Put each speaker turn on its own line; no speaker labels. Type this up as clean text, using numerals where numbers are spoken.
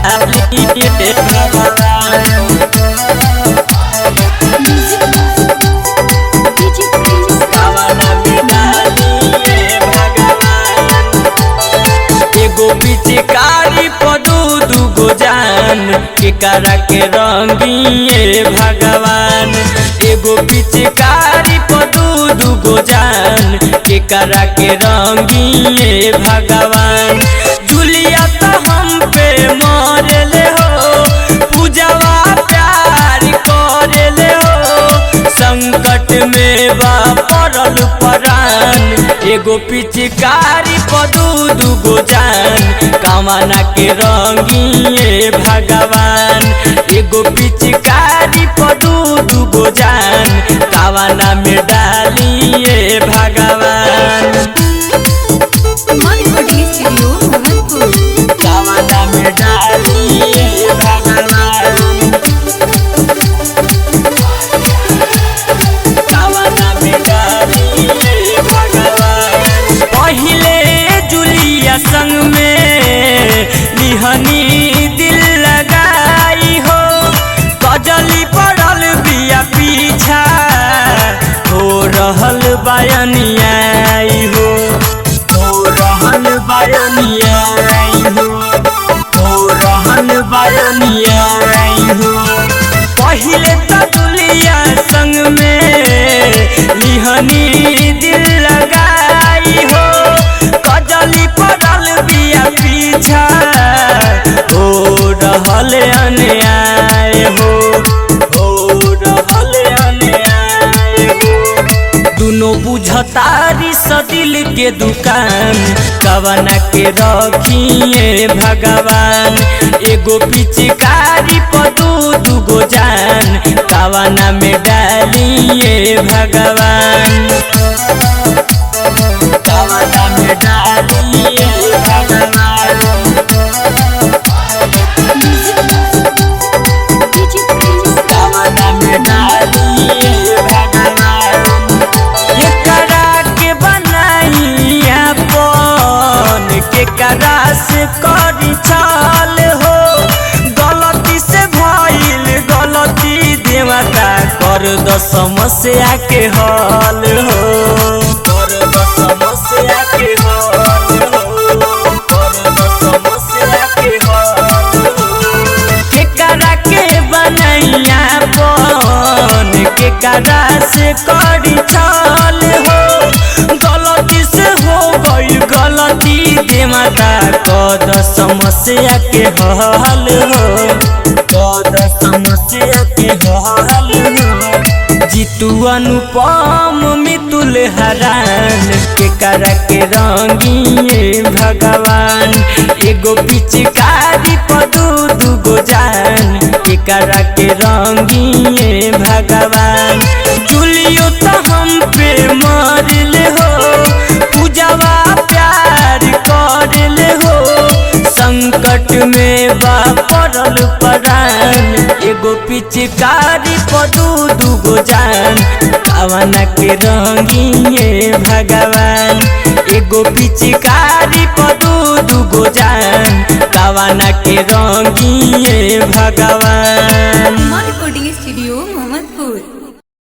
डालिए भगवान। कावना में डालिए भगवान। एगो पिचकारी पदू दुगो जान केकरा के रंगिए भगवान। एगो पिचकारी पदू दुगो जान केकरा के रंगिए भगवान। जुलिया तो हम पे मरले हो, पूजवा प्यार करले हो, संकट में बा पड़ल परान। एगो पिचकारी पदू दुगो जान कामना के रंगिए भगवान। एगो पिचकारी पदू दुगो जान कामना में डालिए भगवान। कामना में डालिए भगवान। कामना में डालिए भगवान। पहिले जुलिया संग में निहनी दिल लगाई हो, कजली पड़ल बिया पीछा हो रहल बयनियाई हो, हो रहल बयनियाई हो, हो रहल बयनियाई हो। पहिले तो दुलिया संग में निहनी दिल लगाई हो, कजली पड़ल बिया पीछा हो रहल अन्याय हो, हो रहल अन्याय हो। दुनो बुझतारी सदिल के दुकान कवना के रखिए भगवान। एगो पिचकारी पदू दुगो जान कवना में डालिए भगवान। कवना में डालिए भगवान। कामना में डालिए भगवान। केकरा के बनाई अपन केकरा से करी चाल हो, गलती से भइल गलती देवता कर दो समस्या के हल हो, कर दो समस्या के हल हो, कर दो समस्या के हल हो। केकरा के बनैया बन केकरा से करी चाल हो, गलती से हो गई गलती देवता कद समस्या के हल हो, कद समस्या के हल हो। जीतू अनुपम मितुल हरान केकरा के रंगिए भगवान। एगो पिचकारी पदू दुगो जान केकरा के रंगिए भगवान। जुलियो तो हम पे मरले हो, पूजवा प्यार करले हो, संकट में बा पड़ल परान। एगो पिचकारी पदू दुगो जान कामना के रंगिए भगवान। एगो पिचकारी पदू दुगो जान कामना के रंगिए भगवान।
Recording studio Mohammadpur.